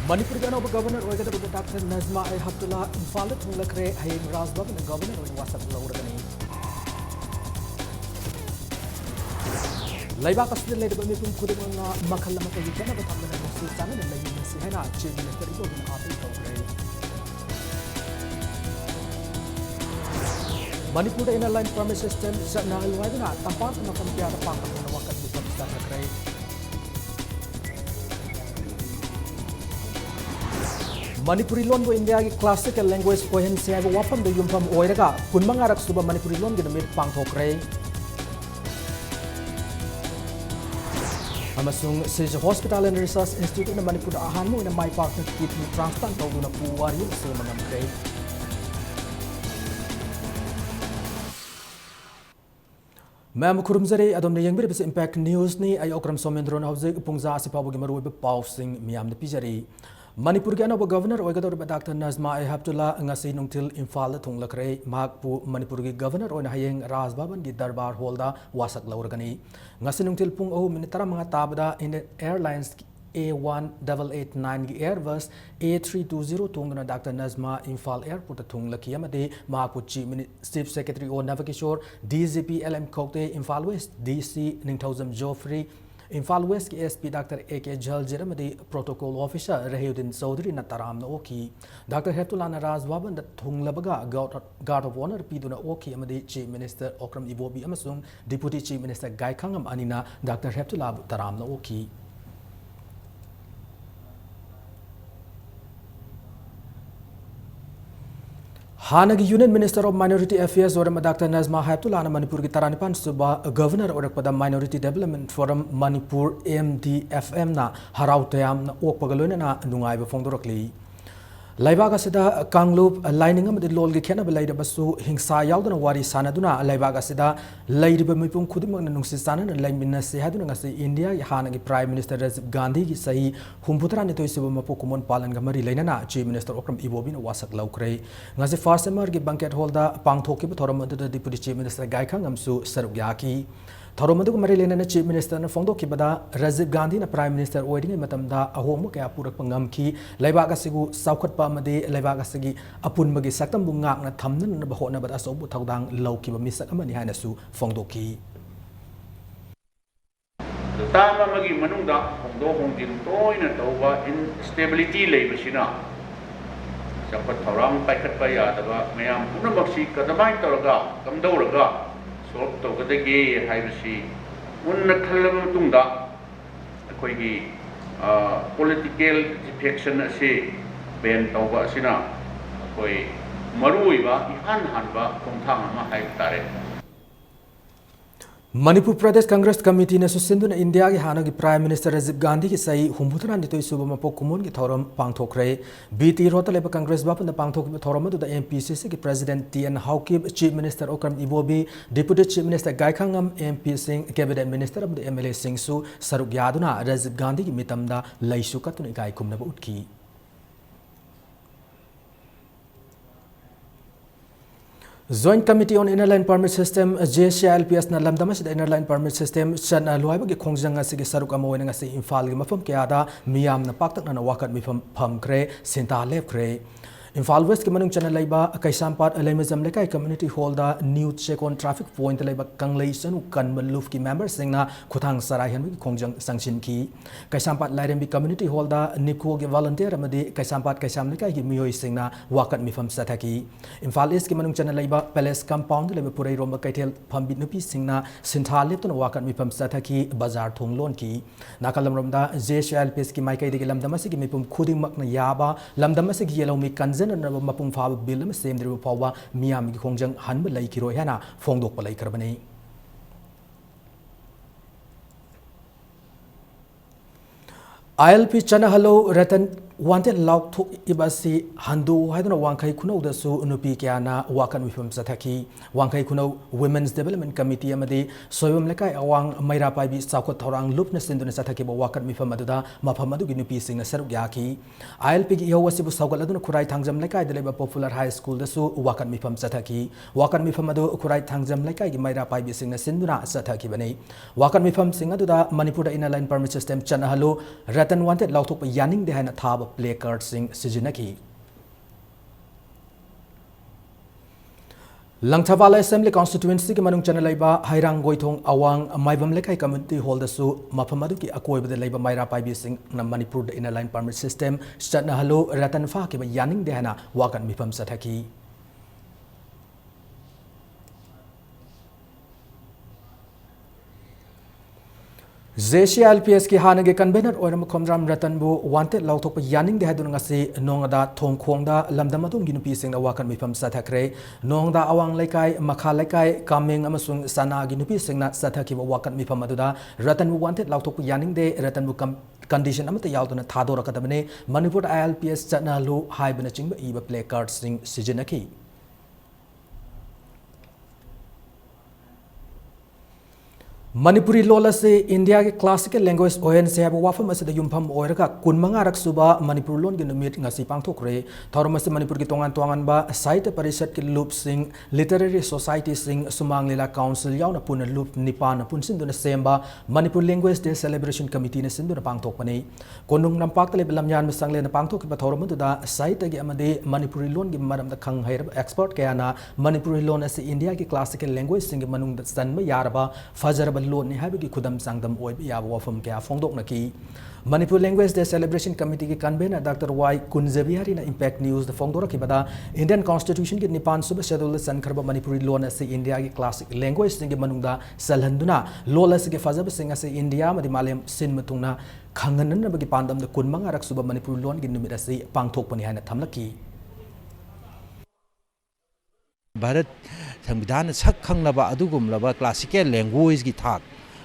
Manipuri ka Governor Oigada Dr. Nazma Habdullah Infalit Mulakre Haying Razbab and the Governor of Wasap Lorgani. Laibak is the lady Bamipum Kudimana Makalamaka Yukana Batama and Sultan and Lady Sihana, Chief Minister of the Army Manipur Inner Line Permit System Satna Alwadana, apart from the Piata Park of the Wakat Bukam Sakray. Manipuri Lon India classical language poem say wapam the Yumpam Oiraga, Kunmangarak Suba Manipuri Lon in the mid Pangtokre. Amasung says Hospital and Research Institute in Manipur Ahanu in my partner kidney transplant of the Puwari Semanam Gray. Ma'am Kurumzari, Adam the Young Impact News ni ay okram somendron house Pungza Sipabu Maru Pausing Miam the Pijari. Manipur Gano Governor Oigado Dr. Nazma Habdullah Ngasi Nungtil Infal Tunglakre, Magpu Manipuri Governor on Hayeng Razbaban di Darbar Holda Wasak Laurgani. Ngasi Nungtil Pung O Minitara Mga Tabada in the airlines A1889 Airbus A320 Tungana Dr. Nazma Infal Airport Tunglaki Amade Magpu Chief Secretary O Navakishore DZP LM Kokte Infal West DC Ningthousam Joffrey Infal West SP Dr. A.K. Jaljeramadi Protocol Officer Rahudin Saudri Nataram Oki Dr. Hetulana Razwaban the Tunglabaga Guard of Honor Piduna Oki Amadi Chief Minister Okram Ibobi Amasung Deputy Chief Minister Gai Kangam Anina Dr. Hetulab Taram Oki Hanagi Union Minister of Minority Affairs or Dr. Nazma Habdullah Manipur Taranipan Suba Governor or Minority Development Forum Manipur MDFM na Harautayam na Okpagaluna na Nungay Fondorokli. Laibaga Sida Kanglup lining up the Lolgi Kenabelay Basu Hingsa Yaudana Wari Sanaduna Laibaga Sida Lady Bamipum Kudiman Nusisan and Lamina Sehadunasi India Hanagi Prime Minister Gandhi Sai Humputrani Toisubama Pokumon Palangamari Lenana Chief Minister Okram Ibobin Wasak Laukre Nazi Farsamer banquet holder Pangtoki Toram to the Deputy Chief Minister Gaikangam Sarugyaki Thoromadu Marilena Chief Minister Fondo Kibada Rajiv Gandhi na Prime Minister Oiding Matamda Ahomo Kaya Purak Pangamki Laibagasigu Saukat Pamade Laibagasi Apun Magi Sakam Bungak na Tamnan na Bahona Bada Sobu Tawdang Lauki Misakamani Hanasu Fondoki Tama Magi Manunda Fondo Hongin Toin over instability Labashina Sapat Torang Pakat Payadava Mayam Punamaksi Kadamai Toraga Kamdoraga solve tawgadagi haibasi unna khallam tungda akoigi political defection ase ban tawba asina akoi maruiba ihan hanba khongthang ama haib tare Manipur Pradesh Congress Committee na susinduna India ki hanagi Prime Minister Rajiv Gandhi ki sai humbutan ditoi subama pokumun ki thoram pangthokre BT rota leba Congress bapan da pangthok thoram du da MPCC ki President TN Haukib Chief Minister Okram Ibobi Deputy Chief Minister Gaikhangam MP Singh Cabinet Minister of the MLA Singh su saruk yaduna Rajiv Gandhi ki mitamda laisu katun gai kumna ba utki Joint Committee on Inner Line Permit System JCLPS na lamdamas the Inner Line Permit System chan luaiba gi khongjang asigi saruk amoy nga si Imphal gi mafam kyada miyam na paktak na wakat mi pham kre sinta lep kre Imphal West ki manung channel laiba Kaisampat Alemizam lekai community hall da new check on traffic point laiba kanglei sanu kanmaluf ki members singna khuthang sarai han gi khongjang sangshin ki Kaisampat Lairembi community hall da nipko gi volunteer amadi Kaisampat Kaisam lekai gi miyoi singna wakat mi pham sathaki Imphal East ki manung channel laiba palace compound laiba purai romba kaitel phambi nupi singna sintha lep tun wakat mi pham sathaki bazar thonglon ki nakalam romda JCLPS ki maikai de lamdamasi gi mipum khuding mak na yaba lamdamasi gi yelom mi kanzen Mapung Fab Bill same the Pawa Miam Kongjang Hanba Lake Rohana Fongdok Palai Carbani ILP Chana Hello Ratan wanted lock to Ibasi Handu Hadana Wankai Kuno the Su Nupi Kiana Wakan Wifum Sataki Wankai Kuno Women's Development Committee Amadi Soyum Lekai Awang Maira Paibi Sakot Torang Lupness in the Sataki Wakan Wifamada Mapamadu Ginupi Sing Serugyaki ILP Yawasibu Saugaladun Kurai Tangzam Lekai the Labor Popular High School the Su Wakan Wifam Sataki Wakan Wifamadu Kurai Tangzam Lekai Maira Paibi Sing Sinduna Sataki Bane Wakan Wifam Singadu Manipur Inner Line Permit System Chana Hello Ratan wanted lock to Yanning the Hana Tab ꯊꯥꯕ play ꯀꯥꯔꯗꯁꯤꯡ ꯁꯤꯖꯤꯟꯅꯈꯤ Langthabala Assembly Constituency ki manung chana laiba Hairang Goithong Awang Maibam Lekai Community Hall da su maphamadu ki akoi bada laiba Maira Paibi Sing na Manipur da inner line permit system chatna halu ratan fa ki ba yaning de hana wakan mifam sathaki JCLPS ki hanage convener oiram khomram ratan bu wanted lauthok pa yaning de hadun ngasi nongada thongkhongda lamdamadum ginupi singna wakan mifam sathakre nongda awang laikai makha laikai kameng amasung sana ginupi singna sathaki wakan mifam aduda ratan bu wanted lauthok pa yaning de ratan bu condition amata yawduna thadora kadamane Manipur ILPS chana lu haibana chingba iba play card sing sijinaki Manipuri lola se India ke classical language ohen se habu wafam ase da yumpham oiraka kunmanga raksuba Manipur lon gi numit ngasi pangthokre thorma se Manipur ki tongan ba site parishad ki loop sing literary society sing sumang lila council yauna pun loop nipan pun sinduna semba Manipur language day celebration committee ne sinduna pangthok pani konung nampak tale belam yan misang le na pangthok ki thorma tu da site gi amade Manipuri lon gi maram da khang hair expert kayana Manipuri lon ase India ki classical language sing manung da sanma yaraba fajaraba loan ni habi ki khudam sangdam oi ya wafam kya fongdok naki Manipur Language Day Celebration Committee ki convener Dr. Y Kunjabihari na Impact News the fongdora ki bada Indian Constitution ki nipan suba schedule san kharba Manipuri loan ase India ki classic language singe manungda salhanduna lola se ki fazab singa ase India madi malem sin matungna khanganan bagi pandam da kunmanga rak suba Manipuri loan ki numit ase pangthok pani haina thamlaki Bharat Samvidhan sak khanglaba adugumlaba classical language gi thak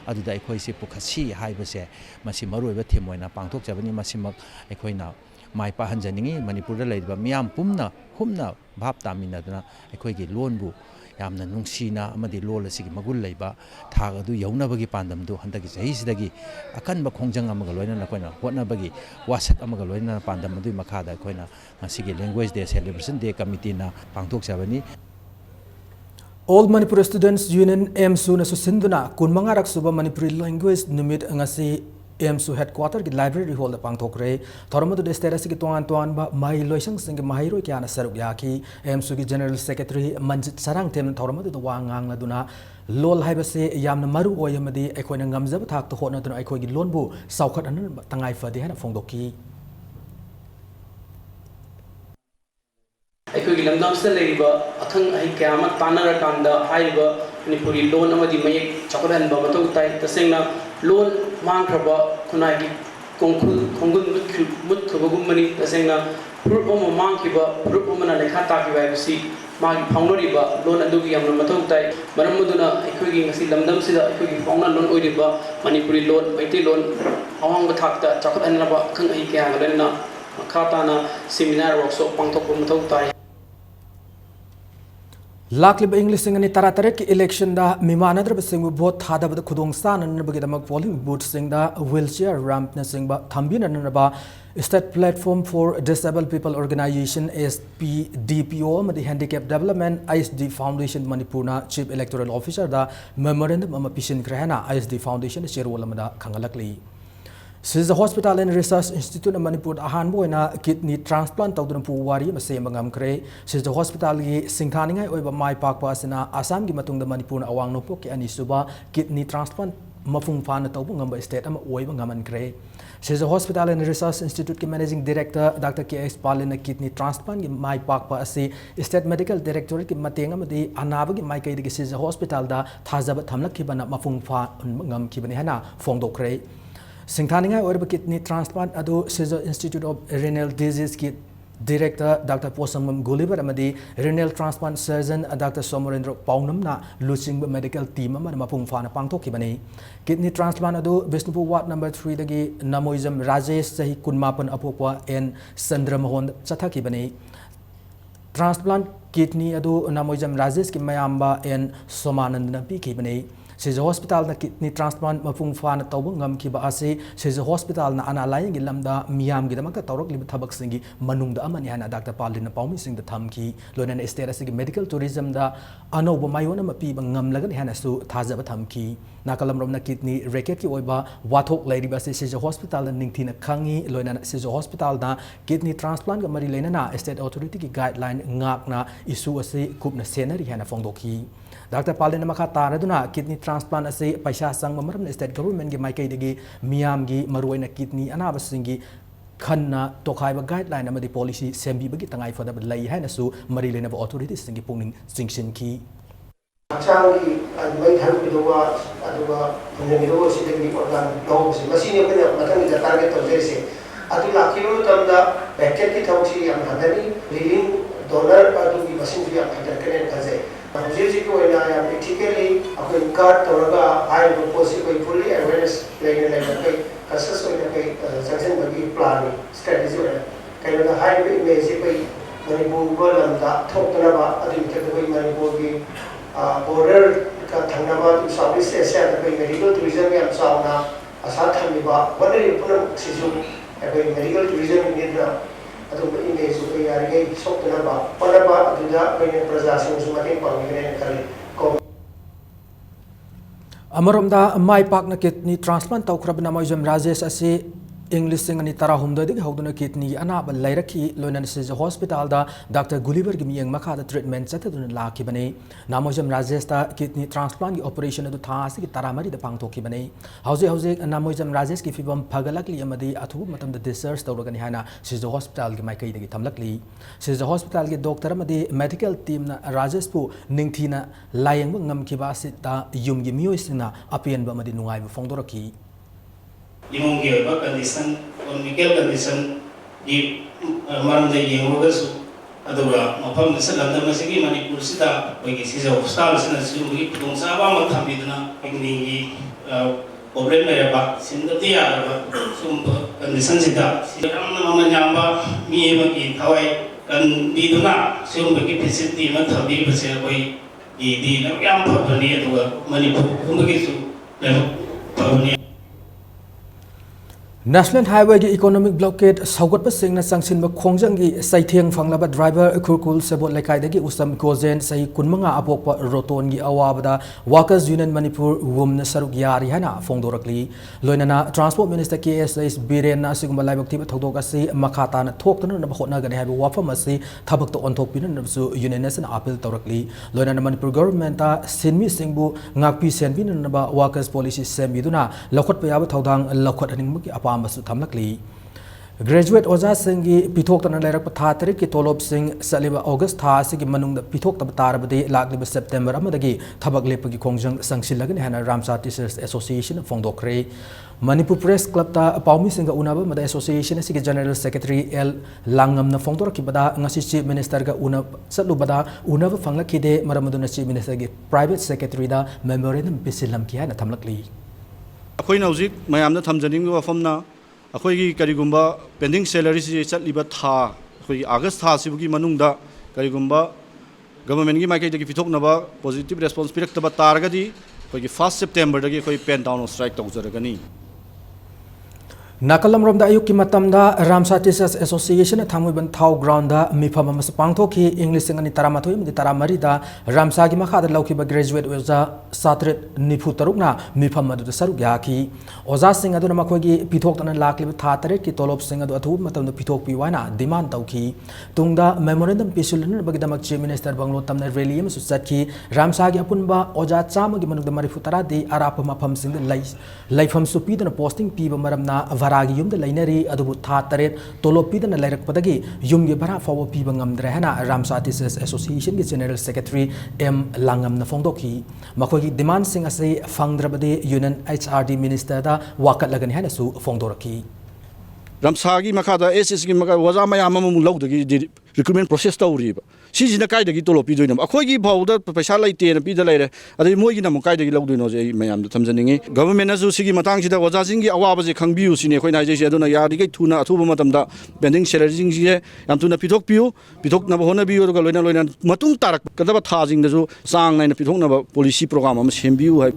aduda ekhoi se pukhasi haibase masi maroiba themoina pangthok jabani masimak ekhoina mai pa hanjaningi Manipur da leiba miyam pumna humna bhap taminaduna ekhoi gi lonbu yamna nungsina amadi lol asigi magul leiba thak adu yaunabagi pandam du handagi sahi sidagi akanba khongjang amaga loina nakoina hotnabagi wasak amaga loina pandam du makhada ekhoina masigi language day celebration day committee na pangthok jabani All Manipur Students Union AMSU na susinduna kunmanga rak suba Manipuri language numit ngasi AMSU headquarter ki library hall da pangthokre thormadu de status ki tuan ba mai loisang sing mai roi kya na saruk yaki AMSU ki general secretary Manjit Sarang tem thormadu da wangang na duna lol haibase yamna maru oyamadi ekhoina ngamjab thak to hotna duna ekhoi gi lonbu saukhat an tangai fadi hana fongdoki ꯑꯩꯈꯣꯏꯒꯤ ꯂꯝꯗꯝꯁꯤꯗ ꯂꯩꯔꯤꯕ ꯑꯈꯪ ꯑꯍꯩ ꯀꯌꯥ ꯑꯃ ꯇꯥꯟꯅꯔꯀꯥꯟꯗ ꯍꯥꯏꯔꯤꯕ ꯃꯅꯤꯄꯨꯔꯤ ꯂꯣꯟ ꯑꯃꯗꯤ ꯃꯌꯦꯛ ꯆꯥꯎꯈꯠꯍꯟꯕ ꯃꯊꯧ ꯇꯥꯏ ꯇꯁꯦꯡꯅ ꯂꯣꯟ ꯃꯥꯡꯈ꯭ꯔꯕ ꯈꯨꯟꯅꯥꯏꯒꯤ ꯈꯣꯡꯒꯨꯟ ꯃꯨꯠꯈ꯭ꯔꯕꯒꯨꯝꯕꯅꯤ ꯇꯁꯦꯡꯅ ꯐꯨꯔꯨꯞ ꯑꯃ ꯃꯥꯡꯈꯤꯕ ꯐꯨꯔꯨꯞ ꯑꯃꯅ ꯂꯩꯈꯥ ꯇꯥꯈꯤꯕ ꯍꯥꯏꯕꯁꯤ ꯃꯥꯒꯤ ꯐꯥꯎꯅꯔꯤꯕ ꯂꯣꯟ ꯑꯗꯨꯒꯤ ꯌꯥꯝꯅ ꯃꯊꯧ ꯇꯥꯏ ꯃꯔꯝ ꯑꯗꯨꯅ ꯑꯩꯈꯣꯏꯒꯤ ꯉꯁꯤ ꯂꯝꯗꯝꯁꯤꯗ ꯑꯩꯈꯣꯏꯒꯤ ꯐꯥꯎꯅ ꯂꯣꯟ ꯑꯣꯏꯔꯤꯕ ꯃꯅꯤꯄꯨꯔꯤ ꯂꯣꯟ ꯃꯩꯇꯩꯂꯣꯟ ꯑꯋꯥꯡꯕ ꯊꯥꯛꯇ ꯆꯥꯎꯈꯠꯍꯟꯅꯕ ꯑꯈꯪ ꯑꯍꯩ ꯀꯌꯥꯒ ꯂꯣꯏꯅꯅ ꯃꯈꯥ ꯇꯥꯅ ꯁꯦꯃꯤꯅꯥꯔ ꯋꯥꯔꯛꯁꯣꯞ ꯄꯥꯡꯊꯣꯛꯄ ꯃꯊꯧ ꯇꯥꯏ Lakliba English sing ani tarataret ki election da mimanadra sing vote thada bada khudong san an bagi damak polling booth sing da wheelchair ramp na sing ba thambin an ba state platform for disabled people organization SPDPO madi handicap development ISD foundation Manipur na chief electoral officer da memorandum ama pisin krahana ISD foundation chairwal amada khangalakli Sisa Hospital and Research Institute of Manipur ahan boina kidney transplant tawdun puwari mase mangam kre Sisa Hospital gi singthaningai oiba mai pakpa asina Assam gi matungda Manipur awang no pok ki ani suba kidney transplant mafung fan tawbu ngamba state ama oiba ngaman kre Sisa Hospital and Research Institute ki managing director Dr. K.S. Palin kidney transplant gi mai pakpa ase state medical directorate ki matenga madi anaba gi mai kai gi Sisa Hospital da thajaba thamlak ki bana mafung fan ngam ki bani hana fongdokre Singthaningai oiba kidney transplant adu Sisa Institute of Renal Disease ki Director Dr. Posamam Gulliver amadi renal transplant surgeon Dr. Somorendra Paunam na lusing medical team ama mapung fana pangthokki bani kidney transplant adu Bishnupur ward number 3 dagi Namoizam Rajesh sahi kunmapan apokwa en Sandra Mohon chathaki bani transplant kidney adu Namoizam Rajesh ki mayamba en Somanand na pi ki bani Sija Hospital na kidney transplant mapung fana tawba ngamkiba ase Sija Hospital na ana layingi lamda miyamgi damakta tawrak liba thabak singi manungda amani hana Dr. Palin Paumi Singh the thamki loina state asigi medical tourism da anoba mayona mapiba ngamlagan hana su thazaba thamki nakalamrom na kidney racket ki oiba wathok lairiba se Sija Hospital na ningthina khangi loina Sija Hospital na kidney transplant ga mari leina na state authority ki guideline ngak na issue ase kupna senari hana fongdoki Dr. Palin Makha Taraduna kidney transplant ase paisa sang maram state government gi maikai degi miyam gi maruina kidney anaba singi khanna tokhaiba guideline amadi policy sembi bagi tangai foda lai haina su mari lena authorities singi pungning singsin ki Changi mai than bidowa aduga punemido sidegi organ long se machine ko na matang da target to jese adu lakhiru tamda packet ki thausi am hadani leading donor adu ki machine ki am hadar kenen kaze jese ko ina ya ethically apne card toraga high proposal ko fully awareness lene lene kai kasas ko kai sanction bagi plan strategy ora kai na high image kai manipur lamda thokna ba adu ke kai manipur ki border ka thangnaba to Southeast Asia da kai medical tourism ya sauna asa thamiba wanari puna sisu kai medical tourism ni na adu image ko ya ri sokna ba pada ba adu da kai prajasang sumati pangine kali ko Amaromda mai pak na kidney transplant taw krabna moijam Rajesh ase English singani tara humda digi hauduna kidney anaba lairaki loinan Sija Hospital da Dr. Gulliver gi miyang makha da treatment chataduna lakhi bane namojam Rajesh ta kidney transplant gi operation adu tha ase gi tara mari da pangthoki bane hauze namojam Rajesh gi fibam phagalakli amadi athu matam da research tawragani hana Sija Hospital gi maikai digi thamlakli Sija Hospital gi doctor amadi medical team na Rajesh pu ningthina layang ngamkiba sita yum gi miyoisina apian ba amadi nungai bu fongdoraki imong giba condition medical condition di maram de yengoga su adura mafam de salam da masigi manipur sida bagi Sija Hospital sina sigi putong sa ba ma thamidna igni problem na ba sinda dia ba sum condition sida am na manyamba mi bagi thawai kan biduna sum bagi facility ma thabi base koi di na yam phabani adura manipur kumbagi su na phabani National Highway gi economic blockade saugat pa singna sangsin ba khongjang gi saitheng fanglaba driver kurkul sebot lekai dagi usam gozen sai kunmanga apokpa roton gi awabada workers union manipur wumna saruk yari hana fongdorakli loinana transport minister KSS Biren na siguma laibak tiba thodok ase makhata na thoktana na hotna gani haiba wafam ase thabak to onthok pin na su union nation appeal tawrakli loinana manipur government ta sinmi singbu ngakpi senbin na ba workers policy sembiduna lokhot pa yaba thodang lokhot aning gi apa masu thamlakli graduate oja singi pithok tan lairak pa tha tarik ki tolop sing saliba august tha sigi manung da pithok tab tarabadi lakliba september amadagi thabak lepagi khongjang sangsilagani hana ramsa teachers association fongdokre manipur press club ta paumi singa unaba mada association sigi general secretary L langam na fongdor ki bada ngasi chief minister ga una satlu bada unaba fanglakide maramaduna chief minister gi private secretary da memorandum bisilam ki hana thamlakli अखोई नौजिक ma'am थमजनिंग वफमना अखोई करीगुंबा pending salary से चलिबा था अखोई August था सिबुगी मनुंगदा करीगुंबा government की माइकई दगी पिथोकनबा positive response पिरक्तबा तारगदी अखोई 1 सितंबर दगी अखोई पेन डाउन स्ट्राइक तौजरगनी Nakalam romda ayuk ki matamda Ramsa Teachers Association thamuiban thau ground da mifam mas pangthoki English singani taramatoi mdi taramari da Ramsa gi makha da lauki ba graduate oza satret nifu tarukna mifam adu saruk yaki oza sing adu namakoi gi pithok tan lakli tha tare ki tolop sing adu athu matam da pithok pi wana demand tauki tungda memorandum pisulun bagi damak chief minister banglo tamna rally am su satki Ramsa gi apunba oza chama gi manuk da marifu tara di arap mafam sing laifam su pi da posting pi ba maramna varagi yum da lainari adubu tha taret tolopi da lairak padagi yum ge bara fawo pi bangam dre hana Ramsa Teachers Association ge general secretary M Langam na fongdoki makoi gi demand sing ase fangdrabade union HRD minister da wakat lagani hana su fongdoraki Ramsagi makada SS gi maka waza mayam amum lawdagi recruitment process tawriba sijina kaidagi tolopi doinam akhoi gi bawda paisa laite na pi da laire adai moi gi nam kaidagi lawdoino je mayam da thamjaningi government asu sigi matang sida waza jingi awaba je khangbiu sine khoi na je se aduna yari gai thuna athuba matam da pending salary jing je yam thuna pithok na hona biu ga loina matung tarak kadaba tha jing da ju sang naina pithok na policy program am sembiu hai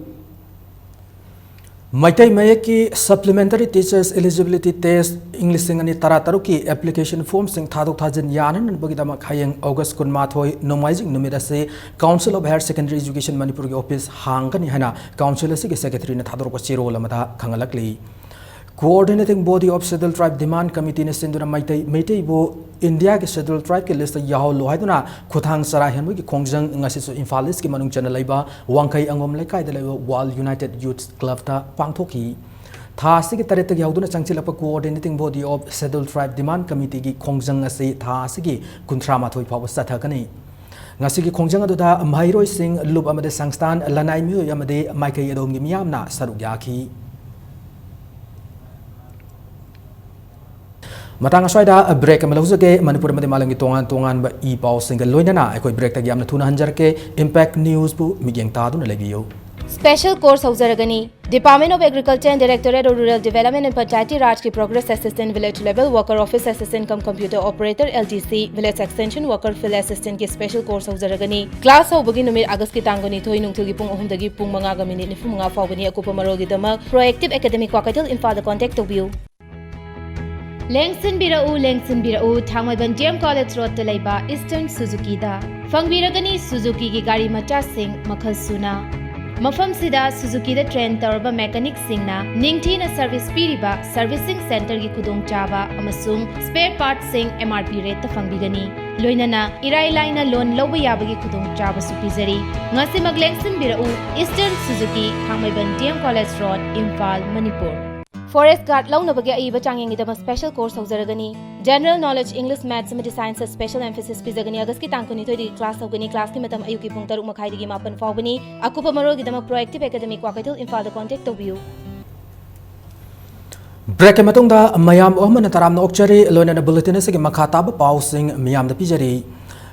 Maitai Mayaki Supplementary Teachers Eligibility Test English Singani Tarataruki Application Form Sing Thadok Thajin Yanan and Bagidama Kayang August Kunmathoi Nomaizing Numidase Council of Higher Secondary Education Manipuri Office Hangani Hana Council Secretary Nathadok Chiro Lamada Kangalakli Coordinating Body of Scheduled Tribe Demand Committee Sinduna Maitai Bo India ke Scheduled Tribe ke list Yaho Lohaiduna Kuthang Sarahan ki Kongjang Ngasisu Infalis ki Manung Channel Laiba Wangkai Angom Lekai de Wall United Youth Club ta Pangthoki Thasi ki Tareta Yauduna Changchilapa Coordinating Body of Scheduled Tribe Demand Committee ki Kongjang Asi Thasi ki Kuntrama Thoi Pawa Sathakani Ngasi ki Kongjang aduda Mairoi Singh Lup Amade Sangstan Lanai Myo Yamade Maikai Adom Miyamna Saruk Yaki Matang aswaida break amalauzuke Manipur made malangi tongan ba I pau single loinana ekoi break tagi amna thuna hanjarke Impact News bu migyeng taduna lebiyo Special course Hauzaragani Department of Agriculture and Directorate of Rural Development and Panchayati Raj ki Progress Assistant Village Level Worker Office Assistant cum Computer Operator LTC Village Extension Worker Field Assistant ki Special course Hauzaragani Class Haubagi numit August ki tangoni thoi nungthil gi pung 3 dagi pung 5 ga minute 9 faubani akupa marol gi damak Proactive Academic Wakatil Info the contact tobiu Lengson Birau, Thangmaiban DM College Road to Laiba, Eastern Suzuki da. Fangbiragani Suzuki ki gari macha sing makhal suna. Mafam sida Suzuki da train tarba mechanic sing na ningthina service piriba servicing center ki kudong chaba amasung spare parts sing MRP rate ta fangbigani. Loinana irai laina loan loba yabagi kudong chaba supizari. Ngasi mag Lengson Birau, Eastern Suzuki, Thangmaiban DM College Road, Imphal, Manipur. Forest Guard lau na bagya iba changing idama special course hauzaragani General Knowledge English Maths and Science special emphasis pizagani August ki tangkoni thoi di class haugani class ki matam ayuki pung 3 makhai digi mapan faubani akupa marol gidama proactive academic wakatil info the contact of you Break matungda mayam ohman taramna okchari loina bulletin se makata ba pausing miyam da pijari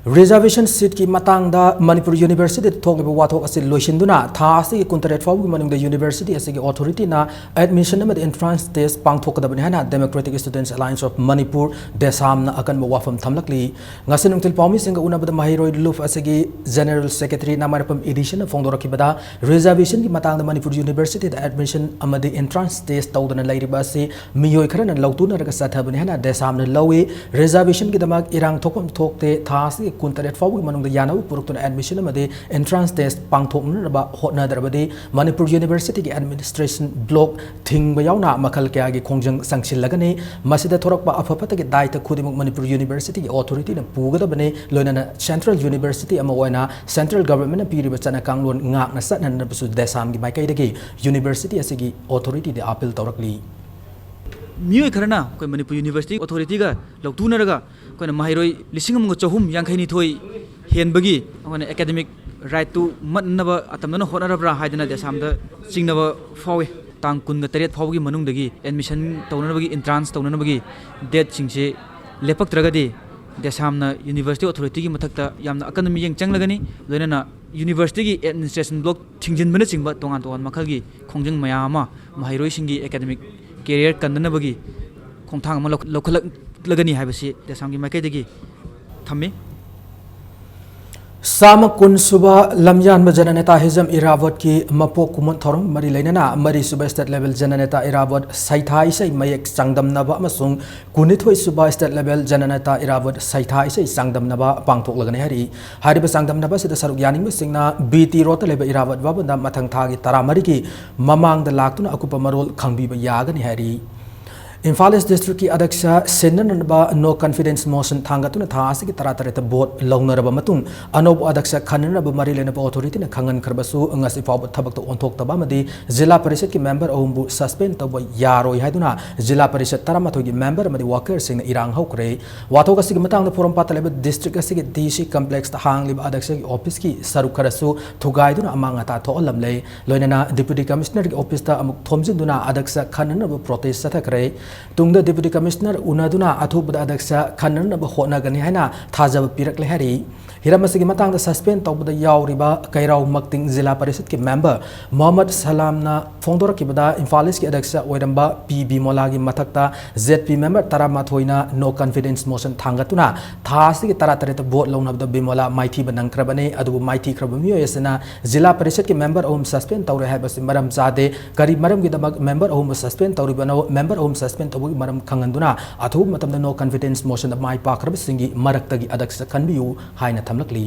Reservation seat ki matang da Manipur University thong ba wathok ase loishinduna tha ase kuntaret fawu manung da university ase authority na admission and entrance test pangthok da bani hana Democratic Students Alliance of Manipur desam na akan wafam thamlakli ngasinung til pawmi singa una bada mahiroi luf ase General Secretary na marapam edition fongdora ki bada reservation ki matang da Manipur University da admission amadi entrance test tawdana lairiba ase miyoi kharana lautuna raga satha bani hana desam na lawi reservation ki damak irang thokam thokte tha ase Kuntaret fawu manung da yanaw purukuna admission amade entrance test pangthokna ba hotna darabade Manipur University ki administration block thing ba yauna makhal kya gi khongjang sangsil lagane masida thorakpa afapata gi daita khudimuk Manipur University ki authority na pugada bane loinana Central University ama waina Central Government na piriba chana kanglon ngak na satna na basu desam gi maikai dagi University asigi authority de appeal tawrakli Mioi karana koi Manipur University authority ga lautuna raga koi na mahiroi lising amung chahum yangkhaini thoi henbagi koi academic right to matnaba atamna honarabra haidana desamda singnaba fawe tang kun ga taret fawgi manung dagi admission tawnabagi entrance tawnabagi date singse lepak tragadi desamna university authority gi mathakta yamna academy yang changlagani loinana university gi administration block thingjin bana singba tongan tongan makhalgi khongjang mayama mahiroi singi academic career kandanabagi khongthang ma lokhalak lagani haibasi desamgi maikai thammi Sama kun suba lamyan ba jananeta hizam irawat ki mapok kumun thorong mari lainana mari suba state level jananeta irawat saithai sai mayek sangdam naba amasung kunithoi suba state level jananeta irawat saithai sai sangdam naba pangthok lagani hari hari ba sangdam naba sida saruk yaning ba singna BT rota leba irawat ba banda mathang thagi taramari ki mamang da laktuna akupa marol khangbi ba yagani hari Imphal East District ki Adaksha Senanaba no confidence motion thangatuna thasi ki taratareta board launaraba matung anob Adaksha khananaba mari lenaba authority na khangan kharbasu ngasi faw thabak to onthok taba madi Zilla Parishad ki member ohumbu suspend taba yaroi haiduna Zilla Parishad taramathoi ki member madi workers sing irang haukre wathok asigi matang na forum pataleba district asigi DC complex ta hanglib Adaksha ki office ki saru kharasu thugaiduna amanga ta tholam le loinana deputy commissioner ki office ta amuk thomjinduna Adaksha khananaba protest sathakre Tungda Deputy Commissioner Unaduna Athubda Adaksha Khanan Hona Gani Hana Thajab Pirak Lehari हिरम असिगी मतंग suspend तौबदा यावरिबा कैराव मक्तिंग जिला परिषद के member Mohammad सलामना फोंदोरकिबदा इम्फाल ईस्ट के अध्यक्ष ओइरंबा पी बिमोला की मथक्ता जेडपी मेंबर तरामाथोइना नो कॉन्फिडेंस मोशन थांगतुना थासी तरा तरेत वोट लौनबदा बिमोला माइथी बनंख्रबने अदुबु माइथी ख्रब मियोयसना जिला परिषद के मेंबर ओम सस्पेंड तौरे हाइबसि मरम चादे करी मरम गिदमक मेंबर ओम सस्पेंड तौरिबनो मेंबर ओम सस्पेंड तौबुगी मरम खंगंदुना अथु मतमदा नो कॉन्फिडेंस मोशन माइ पाख्रबसिंगी मरक्तगी अध्यक्ष खनबियु हाइना थमलकली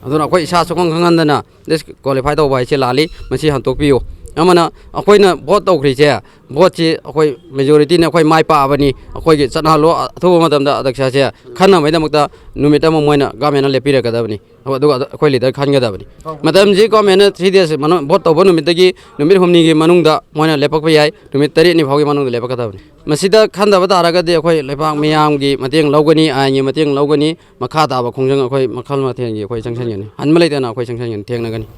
अदुना अखोई इसा सुखंग खंगंदना दिस क्वालिफाई तौबा हाइसे लाली मसी हंतोकपियो अमना अखोइना भोट तौख्रिसे भोट से अखोई मेजोरिटी ने अखोई माइ पाबनी अखोई के चनालो अथुबा मतमदा अध्यक्ष से खन्नमैदमक्ता नुमित अमा मोइना गवर्नमेंट लेपिरकदबनी अदुगा अखोई लीडर खनगदबनी मतम जी गवर्नमेंट 3 days भोट तौबा नुमितगी नुमित हुमनी की मनुंगदा मोइना लेपक याय नुमित 3 नि फाउगी मनुंगदा लेपकदबनी मसिदा खंदबा तारगदि अखोई लेपाक मियामगी मतेंग लौगनी आइनि मतेंग लौगनी मखा ताबा खोंजंग अखोई मखल मथेंगी अखोई संगसनगनी हनमलैदना अखोई संगसनगनी थेंगनगनी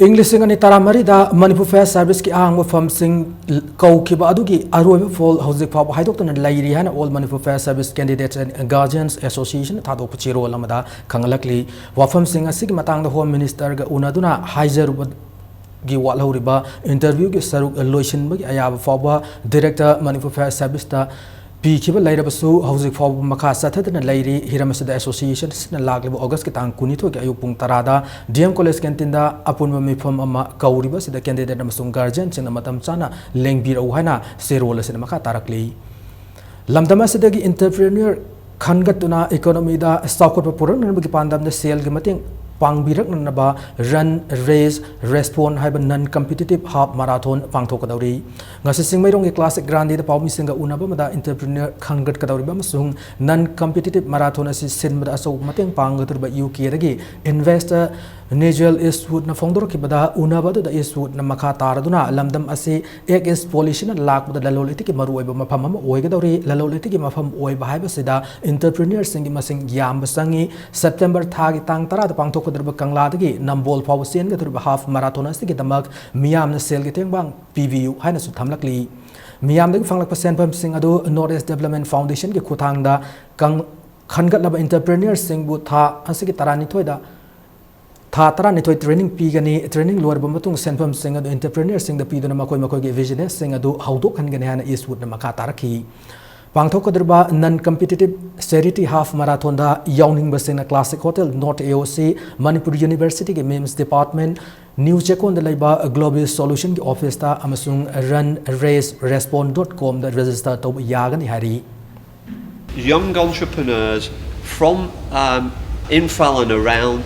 इंग्लिश तरामरीदा मणिपुर फेयर सर्विस की आंग फमसिंग कौखिबा अदुगी अरोइबा फोल हौजिक फाव हाइदोक्तन लैरी हाना all Manipur fair service candidates and guardians association थादोक चिरोल अमदा खंगलकली वफमसिंग असिगी मतांग होम मिनिस्टर गा उनादुना हाइजरुब गी वालहौरिबा इंटरव्यू की सरुक लोइसिनबगी अयाब फावबा डायरेक्टर मणिपुर फेयर सर्विस ता पीखिबा लैरबसु हौजिक फाव मखा सथदना लैरी हिरमसदा एसोसिएशन सिना लागलिबा अगस्त की तांग कुनिथो के अयुक पुंग तरादा डीएम कॉलेज कैंटीन दा अपुनबा मिफम अमा कौरिबा सिदा कैंडिडेट अमसुंग गार्जियन सिना मतम चाना लेंगबिरौ हाना सेरोल सिना मखा तारकली लमदमा सिदगी एंटरप्रेन्योर खनगतुना इकोनॉमी दा साउखोटबा पुरनबगी पांदमदा सेल गे मतेंग पांगबिरकनबा रन रेस रेस्पोंड हाइबा नन कॉम्पिटिटिव हाफ मैराथन पांगथोकदौरी ngasi singmairong classic grande da pawmi singa unaba mada entrepreneur khanggat kadawri ba masung non competitive marathon asi sinbada asau mateng panggatur ba UK dagi investor Nigel Eastwood na founder ki bada unaba da Eastwood na makha taraduna lamdam asi ek is pollution lak bada laloliti ki maru oiba mafam ama oigadawri laloliti ki mafam oiba haiba sida entrepreneur singi masing yam basangi September thagi tang tara da pangthokadar ba kangla dagi nambol paw sen ga tur ba half marathon asi ki damak miyam na sel gi tengbang PVU haina su thamlakli miyam dagi fanglak senpam sing adu North East Development Foundation ki khutang da kang khangat laba entrepreneur sing bu tha asi ki tarani thoida tha tarani thoi training pigani training lower ba matung senpam sing adu entrepreneur sing da piduna makoi makoi ge vision sing adu haudok khan gani hana Eastwood na makha tarakhi पांगथोकदरबा non competitive charity half marathon दा याउनिंग बसेना classic hotel north AOC Manipur university के मेम्स department new Chekon द लेबा global solution की office ता अमसुंग रन रेस respond.com दा रजिस्टर तो यागनी हरी young entrepreneurs from Infal and around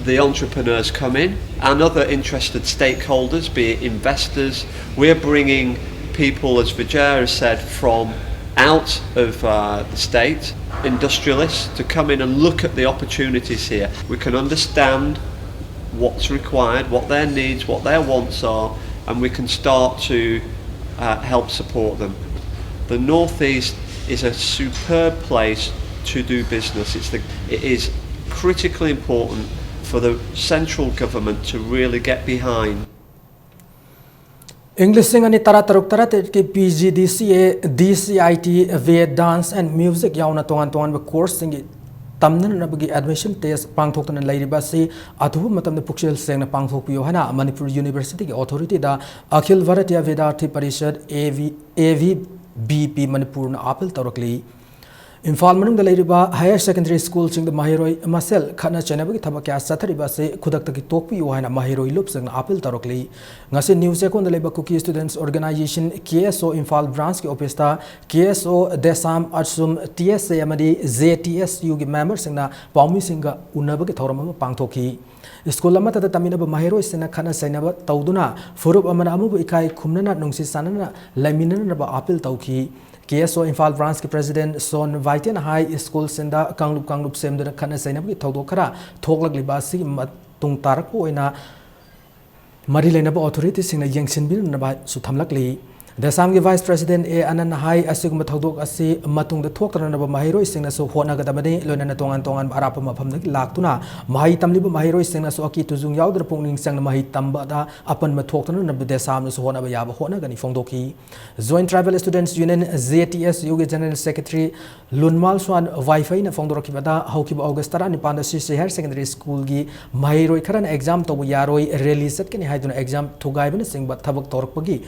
the entrepreneurs come in and other interested stakeholders, be it investors. We're bringing people, as Vijaya said, from out of the state, industrialists, to come in and look at the opportunities here. We can understand what's required, what their needs, what their wants are, and we can start to help support them. The North East is a superb place to do business. It is critically important for the central government to really get behind. English singani tara taruk tara ke PGDCA DCIT Viet Dance and Music yauna tongan ba course singi tamnan nabagi admission test pangthoktan lairiba se athubu matam da pukchel sengna pangthokpiyo hana Manipur University ke authority da Akhil Bharatiya Vidyarthi Parishad AVBP Manipur na appeal tawrakli Infal manung da lairiba higher secondary school sing da mahiroi masel khana chanabagi thaba kya sathariba se khudak taki tokpi yo haina mahiroi lup sing appeal tarokli ngase news ekon da laiba cookie students organization KSO Infal branch ki office ta KSO Desam Atsum TSA amadi ZTSU gi member sing na pawmi singa unabagi thoram ama pangthoki School lama tada tamina ba mahiroi sina khana sainaba tawduna furup amana amu ikai khumnana nungsi sanana laiminana ba appeal tawki KSO Infal branch के president Son Vaitian High School सिंदा कांगलुप सेमदना खना सैनबगी थौदो खरा थोकलगलिबासी मतुंग तारक ओइना मरी लेनब authority सिंगना यंगसिनबिनबा सुथमलकली Desam ki Vice President A Anan Hai asigum thodok asi matung de thok tanaba mahiroi singna so hona gadabani loinana tongan tongan arapa mafam nek laktuna mahi tamliba mahiroi singna so aki tujung yaudra pungning sang mahi tamba da apan ma thok tanana desam so hona ba yaba hona gani phongdoki Joint Tribal Students Union ZTS Yogi General Secretary Lunmal Swan Wi-Fi na phongdoroki bada haukiba August tara nipanda si Higher Secondary School gi mahiroi kharan exam to yaroi release set kani haiduna exam thugai bana singba thabak torpagi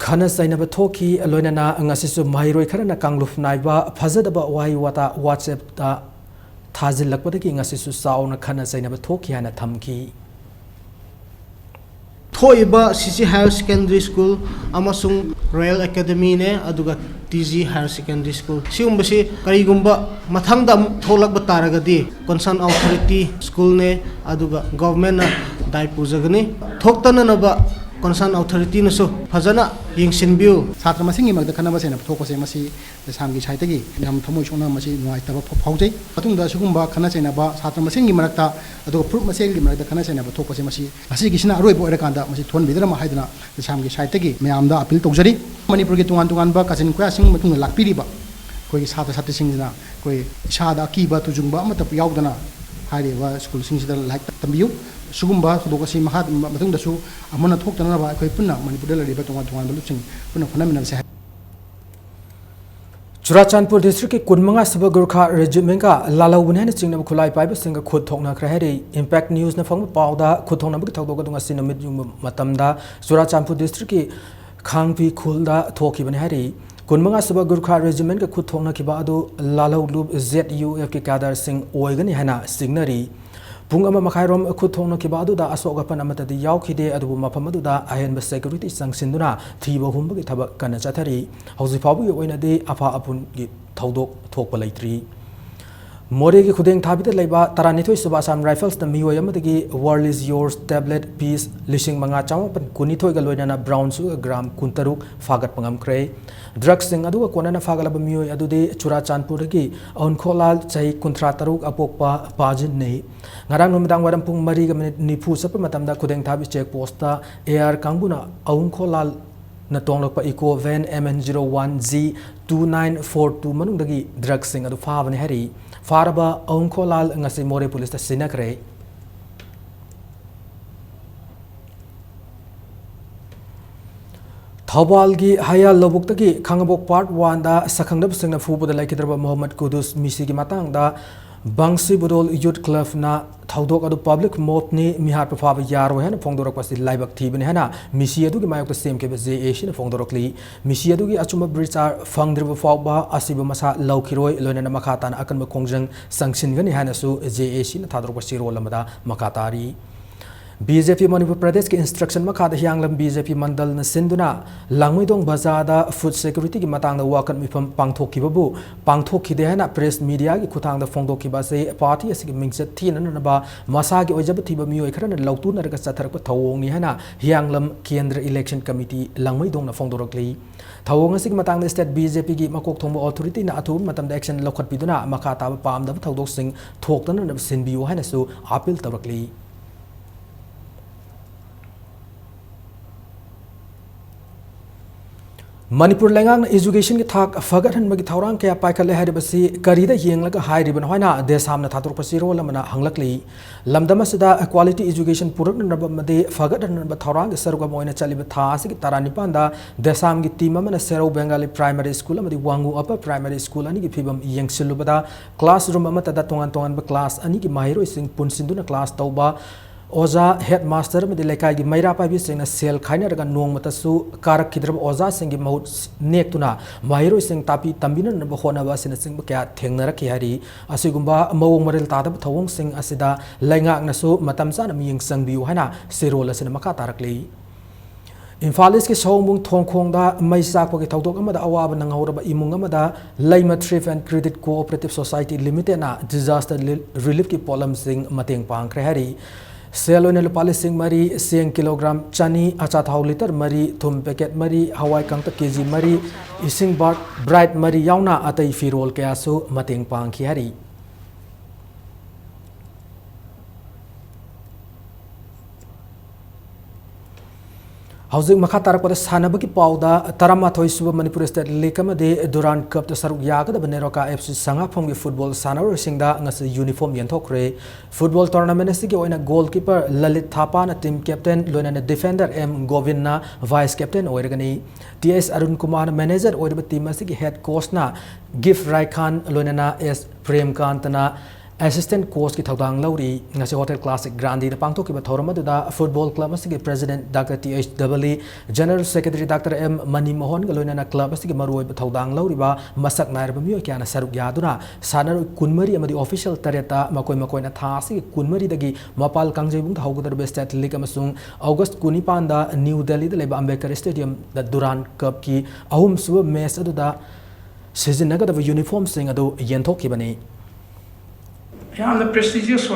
Khana sainaba thoki loinana ngasisu mahiroi kharana kangluf naiba phajadaba wahi wata WhatsApp ta thazil lakpadaki ngasisu sauna khana sainaba thoki hana thamki Thoiba CC Higher Secondary School amasung Royal Academy ne aduga TG Higher Secondary School siumbasi karigumba mathangda tholakba taragadi concern authority school ne aduga government na dai pujagani thoktana naba concern authority na so fajana yingsin biu Satra masingi magda kana basena thoko se masi samgi chaitagi yam thamoi chona masi nuai taba phaujai patungda sugumba khana chaina ba satra masingi marakta ado proof masel gi marakta khana chaina ba thoko se masi asi gisina aroi bo erakanda masi thon bidra ma haidana samgi chaitagi mayamda appeal tawjari manipur gi tungan tungan ba kasin kwa sing matung lakpiri ba koi satra satra singina koi isada akiba tujungba amata yaudana haire ba school singida like tambiu sugumba sudokasi mahad matungda su amana thoktana ba koi punna manipur la riba tungan tungan balusing punna phanamin se Churachandpur district ki kunmanga saba Gurkha regiment ka lalawune ne chingna khulai paiba singa khud thokna khra heri impact news na phang pawda khud thokna bi thokdo ka dunga sinamit matamda Churachandpur district ki khangpi khulda thoki bane heri kunmanga saba Gurkha regiment ka khud thokna ki ba adu lalaw lub ZUF ki kadar sing oigani hana signary Pung ama makhairom khud thokna ki ba adu da asoga pan amata di yaw khide adu mafam adu da ahen ba security sangsinduna thiba humba ki thaba kana chathari hausi phabu oina de afa apun ki thodok thokpa leitri More ki khudeng thabita leiba taranithoi suba Assam Rifles the mioi amadagi World is Yours tablet piece lishing manga chawa pan kunithoi ga loinana brown su gram kuntaruk fagat pangam kre drugs sing adu konana fagalaba mioi adu de Churachandpur gi on kholal chai kuntra taruk apokpa pajin nei ngarang numdang waram pung mari ga nipu sap matamda khudeng thabi check post ta AR kanguna on kholal na tonglokpa eco van MN01G 2942 manungdagi drugs sing adu faabane hari Faraba Onkolal ngasi More police ta sinakre Thawal gi haya lobuk tagi khangabok part 1 da sakhangdab singna fubu da laikidraba Muhammad Kudus misi gi matang da Bangsi Budol Youth Club na Thaudok adu public mot ni mihar pafaba yaro hena phongdorok pasi laibak thibene hena misi adu gi mayok ta sem ke je asian phongdorokli misi adu gi achuma brichar phangdriba fawba asiba masa laukhiroi loinana makhata na akan khongjang sangshin gani hena su je asian thadrok pasi rol amada makatari BJP Manipur Pradesh ke instruction makhada hianglam BJP mandal na sinduna langmidong bazada food security ki matang da wakan mifam pangthokki babu pangthokki de hana press media ki khutang da phongdokki ba se party asig mingset thina na ba masa gi ojab thiba mioi khara lautu na ga satharak pa thawong ni hana hianglam kendra election committee langmidong na phongdorokli thawong asig matang da state BJP gi makok thongba authority na athum matam da action lokhat piduna makha ta pam da thodok sing thoktana na sinbiu hana su appeal tawrakli Manipur lengang education ki thak fagat han magi thaurang kya paikale hai basi karida yenglaga hai riban hoina desamna thatur pasi rol amana hanglakli lamdama sida quality education purak naba made fagat han ba thaurang saruga moina chaliba tha asiki taranipan da desam gi team amana Serau Bengali primary school amadi wangu upper primary school ani gi phibam yengsilubada classroom amata da tongan tongan ba class ani gi mahiro sing punsinduna class tauba Oza headmaster में दिलेकाई की मैरा पाबी सिंह न cell खाइने रगा नोंग मतसु कारक किद्रब ओजा सिंह की महु नेक तुना माहिरो सिंह तापी तंबिन न बखोना बा सिंह सिंह क्या थेंगना रखी हरी असिगुम्बा मवोंग मरेल तादब थवोंग सिंह असिदा लैंगाक नसु मतमसा न मियंग संगबिउ हैना सेरोल असिन मका तारकली Imphal East ki Sawmung Thongkhongda mai sakpa ki thodok amada awaba nanghoraba imung amada Laima Thrift and Credit Cooperative Society Limited na disaster relief ki polam sing mateng pangkre hari Sel oina lupa lising mari seng kilogram chani acha thau liter mari thum packet mari hawai kangta kg mari ising bar bright mari yauna atai firol kaya su mateng pangki hari Housing Maka Tarakota Sanabaki Pauda, Taramatoi Suba Manipur State Likama de Duran Cup to Saruk Yaga, the Beneroka FC Sangapong football Sanar Singda as a uniform Yantokre, football tournament Sigi in a goalkeeper Lalit Thapana, team captain, Luna defender M. Govina, vice captain Oregani, TS Arun Kumar manager or the team Masigi head coach na, Gif Raikan, Lunana S. Prem Kantana. Assistant coach ki thawdang lauri ngasi Hotel Classic Grandi na pangtok ki bathorama da football club asigi president Dr. T.H. Dabali general secretary Dr. M. Mani Mohon galona na club asigi maroi bathawdang lauri ba masak nair ba miyo kya na saruk yaduna sanar kunmari amadi official tareta makoi na tha asigi kunmari dagi mapal kangjebung thawgadar be state league amasung August kunipan da New Delhi da leba Ambedkar Stadium da Duran Cup ki ahum suba match adu da season naga da uniform sing adu yenthok ki bani the prestigious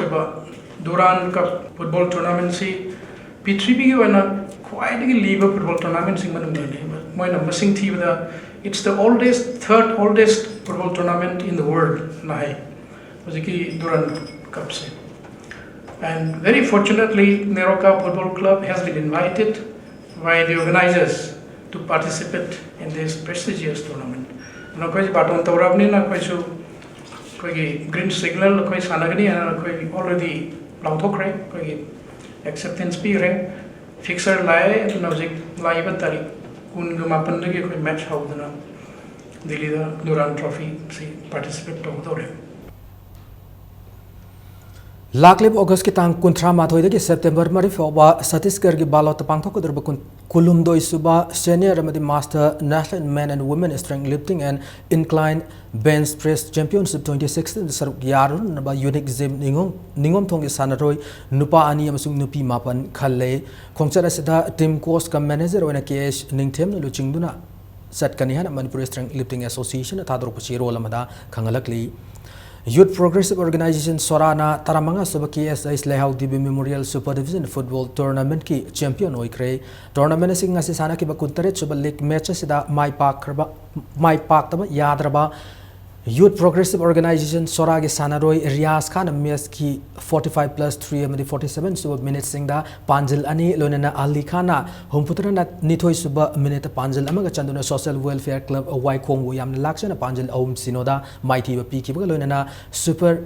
Duran Cup football tournament si P3B wana quite a lever football tournament sing it's the third oldest football tournament in the world Duran Cup si. And very fortunately Neroka Football Club has been invited by the organizers to participate in this prestigious tournament. Green signal already acceptance fixer lie live match Duran Trophy participate Laklib August ki tang kuntra mathoi de September mari foba Satisgarh ki balot pangthok ko durba kulum doi suba senior amadi master national men and women strength lifting and incline bench press championship 2016 saruk yarun naba unique gym ningom thong ki sanaroi nupa ani amasung nupi mapan khalle khongchara sida team coach kam manager oina KS ningthem lu chingduna satkani han Manipur strength lifting association thadro pachi role amada khangalakli Youth Progressive Organization Sorana Taramanga Suba KSI's Lehau DB Memorial Super Division Football Tournament ki champion oikre tournament sing ngasi sana ki bakuntare Suba League match sida mai park taba yadraba Youth Progressive Organization Sora ki sanaroi Riaz Khan match ki 45+3 amadi 47 suba minutes singda Panjil ani lonena Ali Khana humputra na nithoi suba minute Panjil amaga chanduna Social Welfare Club Waikhong wo yamna lakchana Panjil ahum sinoda maiti ba piki ba lonena Super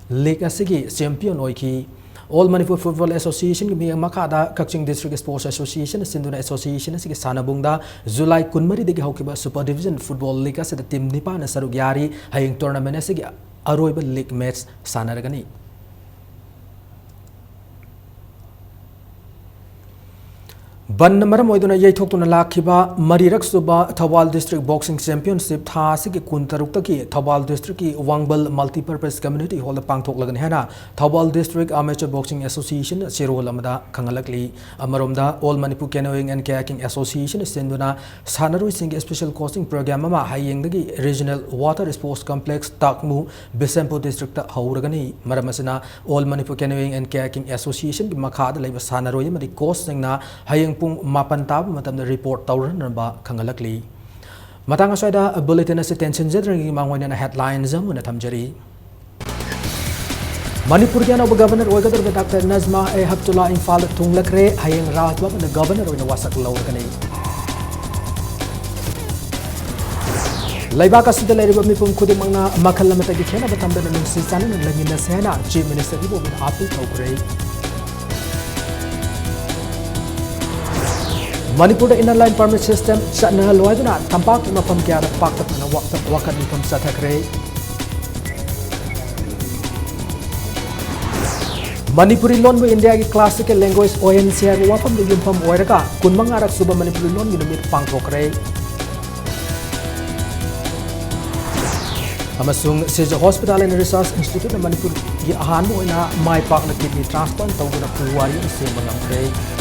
League asigi champion oiki All Manipur Football Association ki miyang makada Kakching District Sports Association Sinduna Association asigi sanabungda July kunmari degi haukiba Super Division Football League asida team nipa na saruk yari haying tournament asigi aroiba league match sanaragani Ban maram oiduna yaithokuna lakhiba marirak suba Thawal District Boxing Championship tha asigi kuntarukta ki Thawal District ki Wangbal Multipurpose Community Hall da pangthok lagan hena Thawal District Amateur Boxing Association Chirol amada khangalakli amaromda All Manipur Canoeing and Kayaking Association senduna sanaroi sing special coaching program ama hayeng dagi Regional Water Sports Complex Takmu Bisempo District ta hauragani maramasina All Manipur Canoeing and Kayaking Association ki makhada leiba sanaroi mari coach singna hayeng pung mapan tab matam na report tawran ba khangalakli matang aswada bulletin as attention jedrangi mangwena na headlines amuna thamjari Manipur ki anaw governor oigadar ba Dr. Nazma Haptullah Imphal tunglakre hayeng rajwa na governor oina wasak lawrgani Laibak asida lairiba mipum khudimangna makhal lamata ki khena batamda na nungsi chana na langina sena chief minister ki bobin apil thawkre Manipur inner line permit system chatna loiduna tampak mafam kya pakta na wakat income sathakre Manipuri loan bu India ki classical language ONCR wafam de yumfam oiraka kunmang arak suba Manipuri loan minumit pangthokre amasung Sija Hospital and Research Institute na Manipur ki ahan mo ina mai pak na kidney transplant tawguna puwari na sembangamre